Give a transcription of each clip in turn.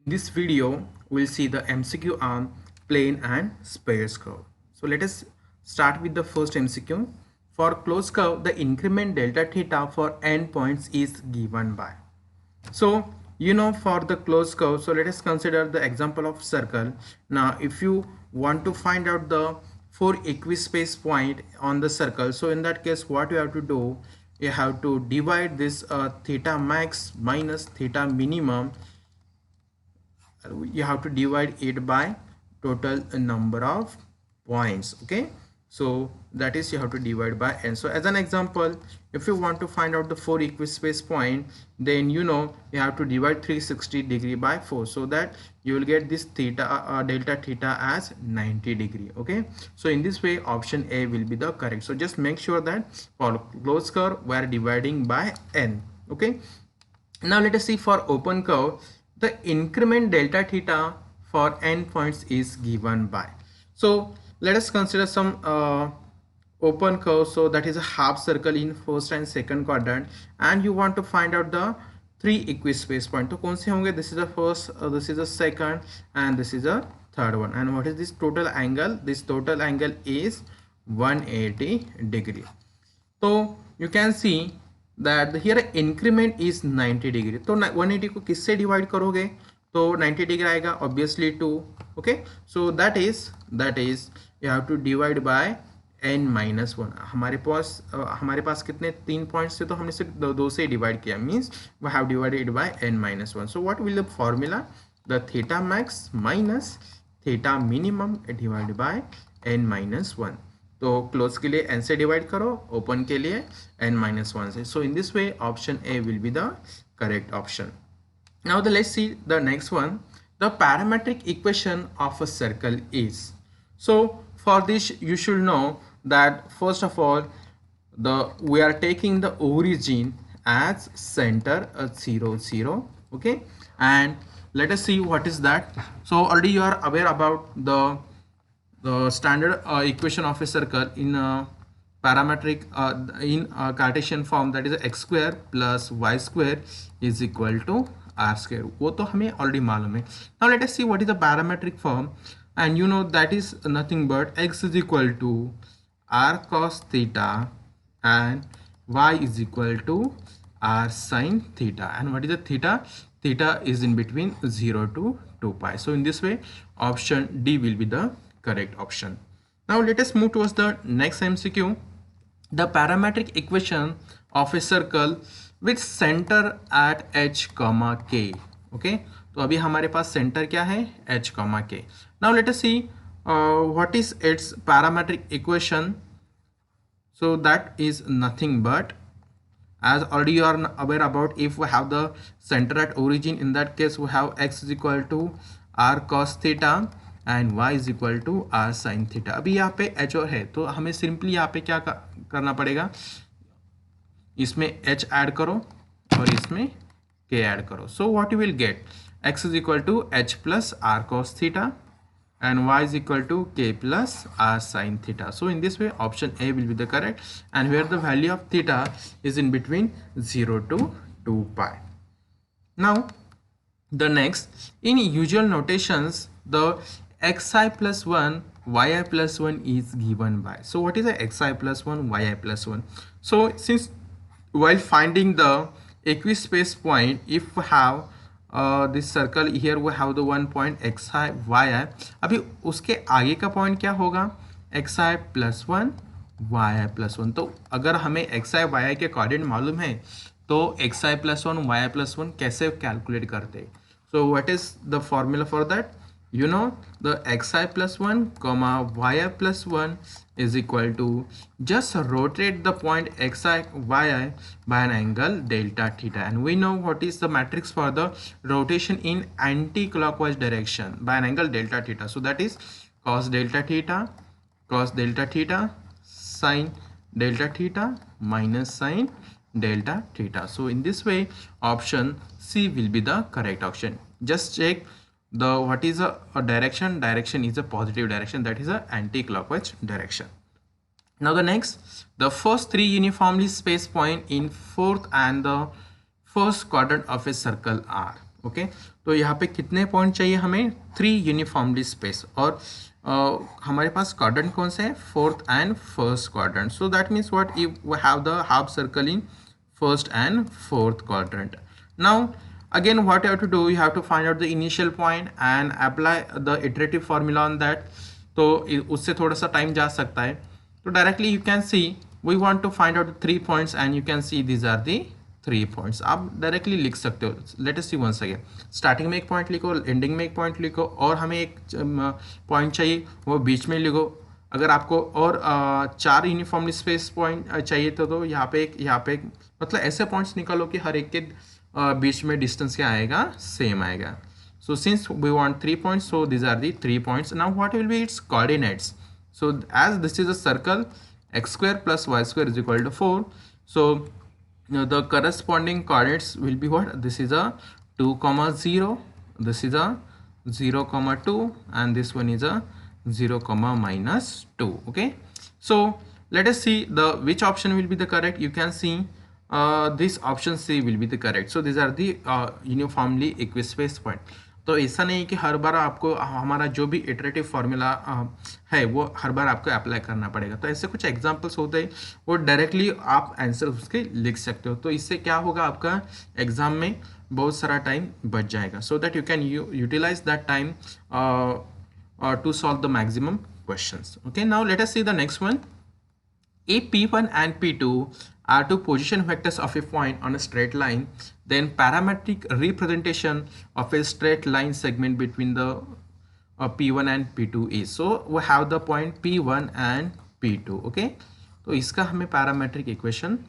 In this video, we'll see the MCQ on plane and spheres curve. So let us start with the first MCQ. For closed curve, the increment delta theta for endpoints is given by. So for the closed curve, so let us consider the example of circle. Now if you want to find out the four equispace point on the circle, so in that case what you have to do, you have to divide this theta max minus theta minimum. You have to divide it by total number of points. Okay, so that is you have to divide by n. So as an example, if you want to find out the four equispace point, then you have to divide 360 degree by 4, so that you will get this theta delta theta as 90 degree. Okay, so in this way option A will be the correct. So just make sure that for closed curve we are dividing by n. Okay, now let us see for open curve, the increment delta theta for endpoints is given by. So let us consider some open curve. So that is a half circle in first and second quadrant, and you want to find out the three equispace point. तो कौन से होंगे? This is the first, this is the second, and this is the third one. And what is this total angle? This total angle is 180 degree. So you can see that here increment is 90 degree. तो 180 को किससे divide करोगे? तो 90 degree आएगा obviously 2. Okay, so that is you have to divide by n-1. हमारे पास कितने 3 points थे, तो हमने सिर्फ दो से डिवाइड किया, means we have divided by n-1. So what will the formula? The theta max minus theta minimum divide by n-1. तो क्लोज के लिए n से डिवाइड करो, ओपन के लिए n-1 से. So in this way option A will be the correct option. Now let's see the next one. The parametric equation of a circle is. So for this you should know that first of all we are taking the origin as center 0 0. Okay, and let us see what is that. So already you are aware about the standard equation of a circle in parametric in Cartesian form, that is x square plus y square is equal to r square. वो तो हमें already मालूम है. Now let us see what is the parametric form, and you know that is nothing but x is equal to r cos theta and y is equal to r sin theta. And what is the theta? Theta is in between 0 to 2 pi. So in this way option D will be the correct option. Now let us move towards the next MCQ. The parametric equation of a circle with center at h comma k. Okay, तो अभी हमारे पास centre क्या है? h comma k. Now let us see what is its parametric equation. So that is nothing but, as already you are aware about, if we have the center at origin, in that case we have x is equal to r cos theta and y is equal to r sin theta. अभी यहाँ पे h और है, तो हमें simply यहाँ पे क्या करना पड़ेगा? इसमें h ऐड करो और इसमें k ऐड करो. So what you will get? x is equal to h plus r cos theta and y is equal to k plus r sin theta. So in this way option A will be the correct, and where the value of theta is in between 0 to 2 pi. Now the next, in usual notations, the xi plus 1 yi plus 1 is given by. So what is the xi plus 1 yi plus 1? So since while finding the equispace point, if we have this circle here, we have the one point xi yi. अभी उसके आगे का point क्या होगा? xi plus 1 yi plus 1. तो अगर हमें xi yi के कोऑर्डिनेट मालूम है, तो xi plus 1 yi plus 1 कैसे कैलकुलेट करते? So what is the formula for that? You know, the xi plus 1 comma yi plus 1 is equal to, just rotate the point xi yi by an angle delta theta, and we know what is the matrix for the rotation in anti-clockwise direction by an angle delta theta. So that is cos delta theta sin delta theta minus sin delta theta. So in this way option C will be the correct option. Just check the what is a direction. Direction is a positive direction, that is a anti-clockwise direction. Now the next, the first three uniformly spaced point in fourth and the first quadrant of a circle are. Okay तो यहाँ पे कितने point चाहिए हमें, 3 uniformly space, और हमारे पास quadrant कौन सा है, fourth and first quadrant. So that means what, if we have the half circle in first and fourth quadrant. Now again what you have to do, you have to find out the initial point and apply the iterative formula on that. तो उससे थोड़ा सा time जा सकता है. तो directly you can see we want to find out the 3 points and you can see these are the 3 points. आप directly लिख सकते हो. Let us see once again, starting में एक पॉइंट लिखो, एंडिंग में एक पॉइंट लिखो, और हमें एक पॉइंट चाहिए वो बीच में लिखो. अगर आपको और 4 यूनिफॉर्मली स्पेस पॉइंट चाहिए तो यहाँ पे एक मतलब ऐसे पॉइंट्स निकालो कि हर एक के बीच में डिस्टेंस क्या आएगा, सेम आएगा. So since we want 3 points, so these are the 3 points. Now what will be its coordinates? So as this is a circle, x square plus y square is equal to 4. So the corresponding coordinates will be what? This is a 2, 0. This is a 0, 2, and this one is a 0, -2. Okay, so let us see the which option will be the correct. You can see this option C will be the correct. So these are the uniformly equispaced point. तो ऐसा नहीं कि हर बार आपको हमारा जो भी iterative formula है वो हर बार आपको अप्लाई करना पड़ेगा. तो ऐसे कुछ एग्जांपल्स होते हैं, वो डायरेक्टली आप आंसर उसके लिख सकते हो. तो इससे क्या होगा, आपका एग्जाम में बहुत सारा टाइम बच जाएगा. So that you can utilise that time to solve the maximum questions. Okay, now let us see the next one. If P1 and P2 are two position vectors of a point on a straight line, then parametric representation of a straight line segment between the P1 and P2 is. So we have the point P1 and P2. Okay, तो इसका हमें parametric equation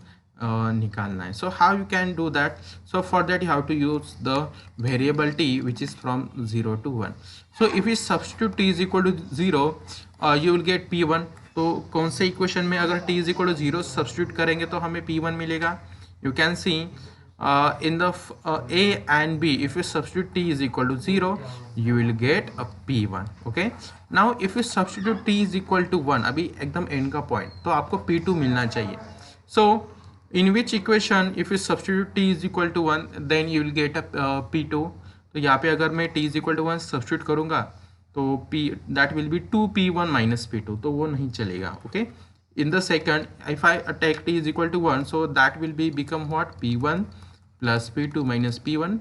निकालना है. So how you can do that? So for that you have to use the variable t which is from 0 to 1. So if you substitute t is equal to 0, you will get P1. तो कौन से equation में अगर t is equal to 0 substitute करेंगे तो हमें P1 मिलेगा. You can see in the A and B, if you substitute t is equal to 0, you will get a P1. Okay, now if you substitute t is equal to 1, अभी एकदम and का point, तो आपको P2 मिलना चाहिए. So in which equation if you substitute t is equal to 1, then you will get a P2. तो यहाँ पे अगर मैं t is equal to 1 substitute करूँगा तो p that will be 2p1 minus p2, तो वो नहीं चलेगा. Okay, in the second if I take t is equal to 1, so that will be become what, p1 plus p2 minus p1.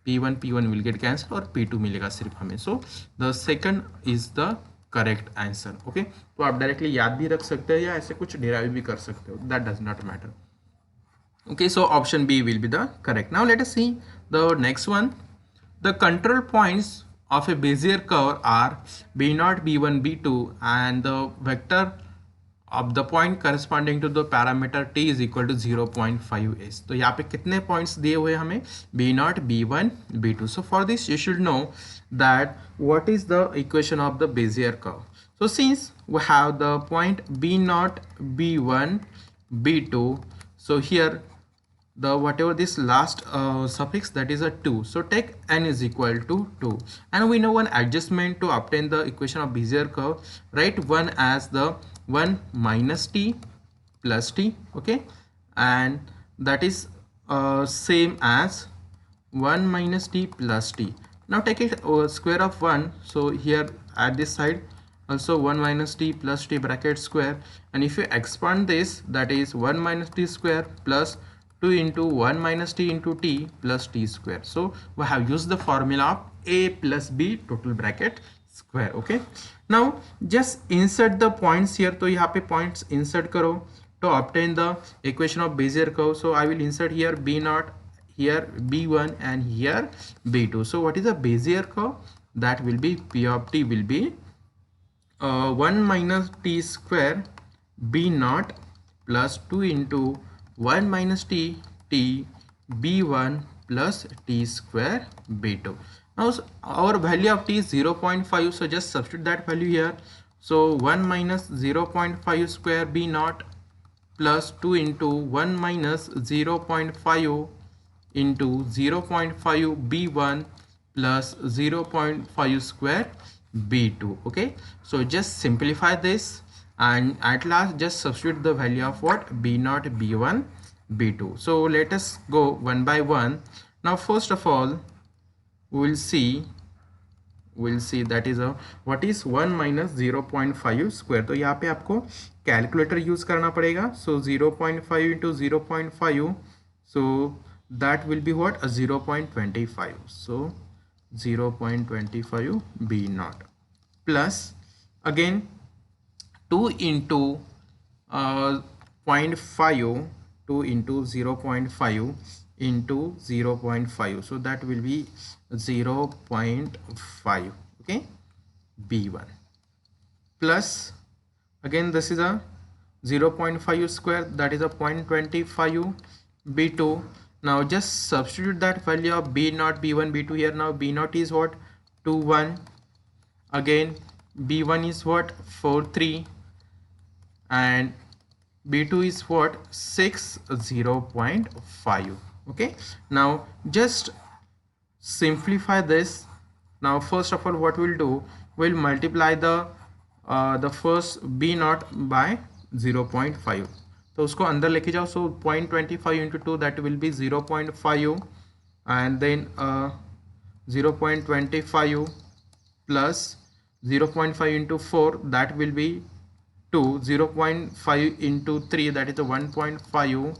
p1 will get cancelled और p2 मिलेगा सिर्फ हमें. so the second is the correct answer. Okay, तो आप directly याद भी रख सकते हैं या ऐसे कुछ डिराइव भी कर सकते हो, that does not matter. Okay, so option B will be the correct. Now let us see the next one. The control points of a Bezier curve are B0, B1, B2, and the vector of the point corresponding to the parameter t is equal to 0.5s. तो यहाँ पे कितने points दिए हुए हमें, B0, B1, B2. So for this you should know that what is the equation of the Bezier curve. So since we have the point B0, B1, B2, so here the whatever this last suffix, that is a 2. So take n is equal to 2, and we know one adjustment to obtain the equation of Bezier curve. Write 1 as the 1 minus t plus t. Okay, and that is same as 1 minus t plus t. Now take it square of 1. So here at this side also 1 minus t plus t bracket square, and if you expand this, that is 1 minus t square plus 2 into 1 minus t into t plus t square. So we have used the formula of a plus b total bracket square. Okay, now just insert the points here. तो यहाँ पे points insert करो to obtain the equation of Bezier curve. So I will insert here b0, here b1, and here b2. So what is the Bezier curve? That will be p of t will be 1 minus t square b0 plus 2 into 1 minus t b1 plus t square b2. Now our value of t is 0.5, so just substitute that value here. So 1 minus 0.5 square b0 plus 2 into 1 minus 0.5 into 0.5 b1 plus 0.5 square b2. Okay, so just simplify this, and at last just substitute the value of what, b0, b1, b2. So let us go one by one. Now first of all we'll see that is a what is 1 minus 0.5 square. तो यहाँ पे आपको calculator use करना पड़ेगा. So 0.5 into 0.5, so that will be what, a 0.25. So 0.25 b naught plus again 2 into 0.5, 2 into 0.5 into 0.5, so that will be 0.5, okay, b1 plus again this is a 0.5 square, that is a 0.25 b2. Now just substitute that value of b naught, b1, b2 here. Now b naught is what, 2 1, again b1 is what, 4 3, and b2 is what, 6 0.5. okay, now just simplify this. Now first of all what we'll do, we'll multiply the first b naught by 0.5. तो उसको अंदर लेके जाओ. So 0.25 into 2, that will be 0.5, and then 0.25 plus 0.5 into 4, that will be 2. 0.5 into 3, that is a 1.5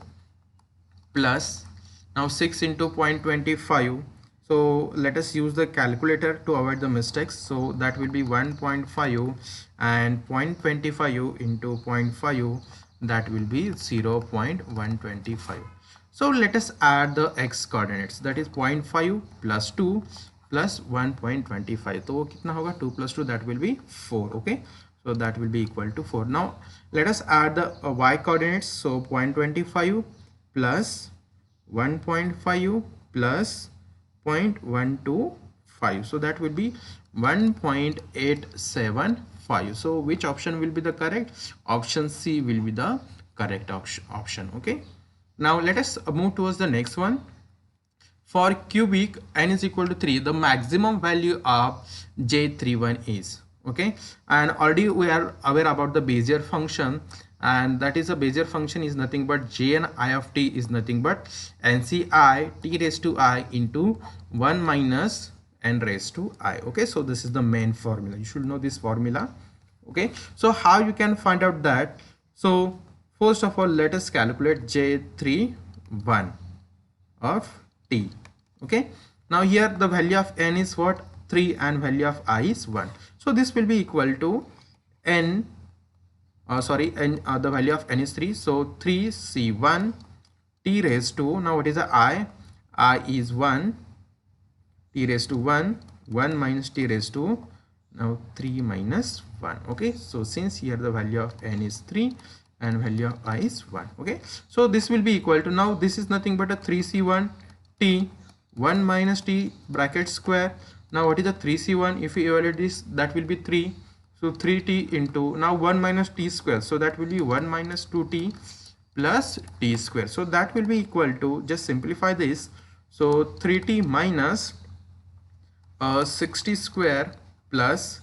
plus now 6 into 0.25. so let us use the calculator to avoid the mistakes. So that will be 1.5 and 0.25 into 0.5, that will be 0.125. so let us add the x coordinates, that is 0.5 plus 2 plus 1.25. तो वो कितना होगा, 2 plus 2, that will be 4. okay, so that will be equal to 4. Now let us add the y coordinates. So 0.25 plus 1.5 plus 0.125, so that will be 1.875. so which option will be the correct? Option C will be the correct option. okay, now let us move towards the next one. For cubic n is equal to 3, the maximum value of J31 is, okay, and already we are aware about the Bezier function, and that is a Bezier function is nothing but j and I of t is nothing but NCI t raised to I into 1 minus n raised to I. okay, so this is the main formula, you should know this formula. okay, so how you can find out that? So first of all let us calculate J31 of t. okay, now here the value of n is what, 3, and value of I is 1. so this will be equal to n the value of n is 3, so 3c1 t raised to, now what is the I is 1, t raised to 1 minus t raised to, now 3 minus 1. okay, so since here the value of n is 3 and value of I is 1. okay, so this will be equal to, now this is nothing but a 3c1 t 1 minus t bracket square. Now what is the 3c1? if we evaluate this, that will be 3. So 3t into, now 1 minus t square, so that will be 1 minus 2t plus t square. So that will be equal to, just simplify this, so 3t minus 60 square plus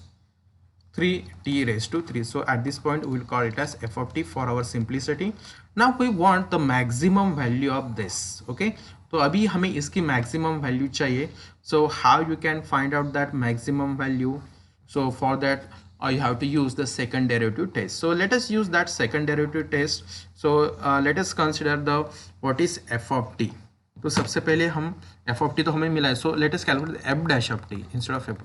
3t raised to 3. so at this point we will call it as f of t for our simplicity. Now we want the maximum value of this. okay, तो अभी हमें इसकी maximum value चाहिए. so how you can find out that maximum value? so for that you have to use the second derivative test. so let us use that second derivative test. so let us consider the what is f of t. तो सबसे पहले हम f of t तो हमें मिला है, so let us calculate f dash of t instead of f.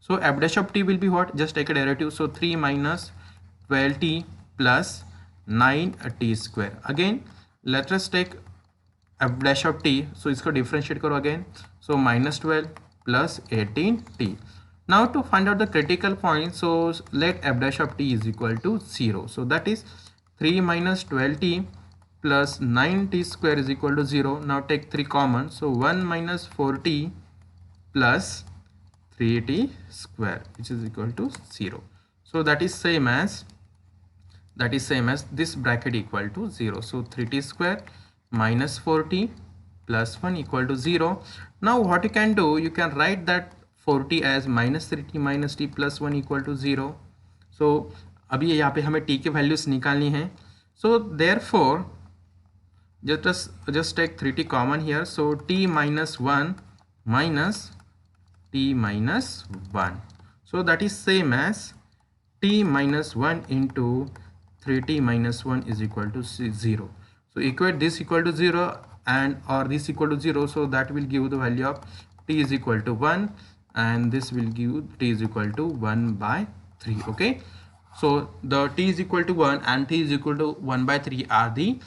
so f dash of t will be what, just take a derivative, so 3 minus 12t plus 9t square. again let us take f dash of t, so इसको differentiate करो again, so minus 12 plus 18t. now to find out the critical point, so let f dash of t is equal to 0. so that is 3 minus 12t plus 9t square is equal to 0. now take 3 common, so 1 minus 4t plus 3t square, which is equal to 0. so that is same as this bracket equal to 0. so 3t square minus 4t plus 1 equal to 0. now what you can do, you can write that 4t as minus 3t minus t plus 1 equal to 0. so अभी यहाँ पे हमें t के values निकालनी है. so therefore just take 3t common here, so t minus 1 minus t minus 1. So that is same as t minus 1 into 3t minus 1 is equal to 0. So equate this equal to 0 and or this equal to 0. So that will give the value of t is equal to 1 and this will give t is equal to 1 by 3. Okay. So the t is equal to 1 and t is equal to 1 by 3 are the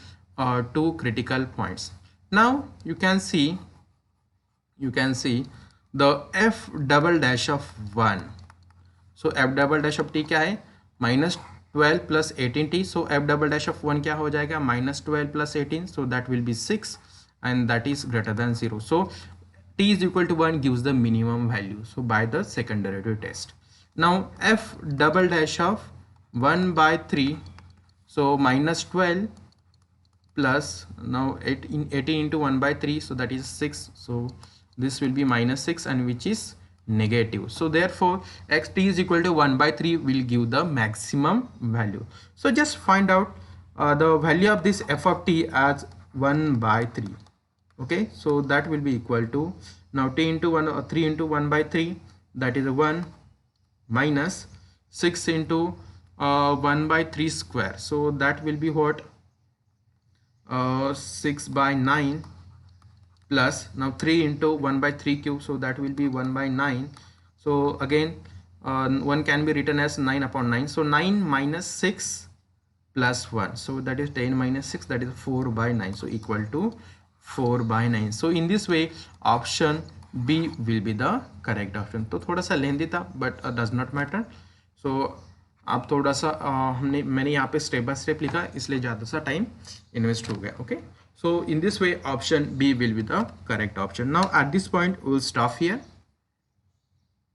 two critical points. Now you can see the f double dash of 1. So f double dash of t क्या है minus 12 plus 18t. So f double dash of 1 क्या हो जाएगा minus 12 plus 18. So that will be 6 and that is greater than 0. So t is equal to 1 gives the minimum value. So by the second derivative test. Now f double dash of 1 by 3. So minus 12 plus now 18 into 1 by 3. So that is 6. So this will be minus 6 and which is negative. So therefore x t is equal to 1 by 3 will give the maximum value. So just find out the value of this f of t as 1 by 3. Okay, so that will be equal to now t into 1 or 3 into 1 by 3, that is a 1 minus 6 into 1 by 3 square. So that will be what 6 by 9 plus now 3 into 1 by 3 cube. So that will be 1 by 9. So again 1 can be written as 9 upon 9. So 9 minus 6 plus 1. So that is 10 minus 6, that is 4 by 9. So equal to 4 by 9. So in this way option B will be the correct option. तो थोड़ा सा लेंदी था but does not matter. So आप थोड़ा सा मैंने यहाँ पे स्टेप बाय स्टेप लिखा इसलिए ज़्यादा सा टाइम इन्वेस्ट हो गया. Okay, so in this way option B will be the correct option. Now at this point we will stop here.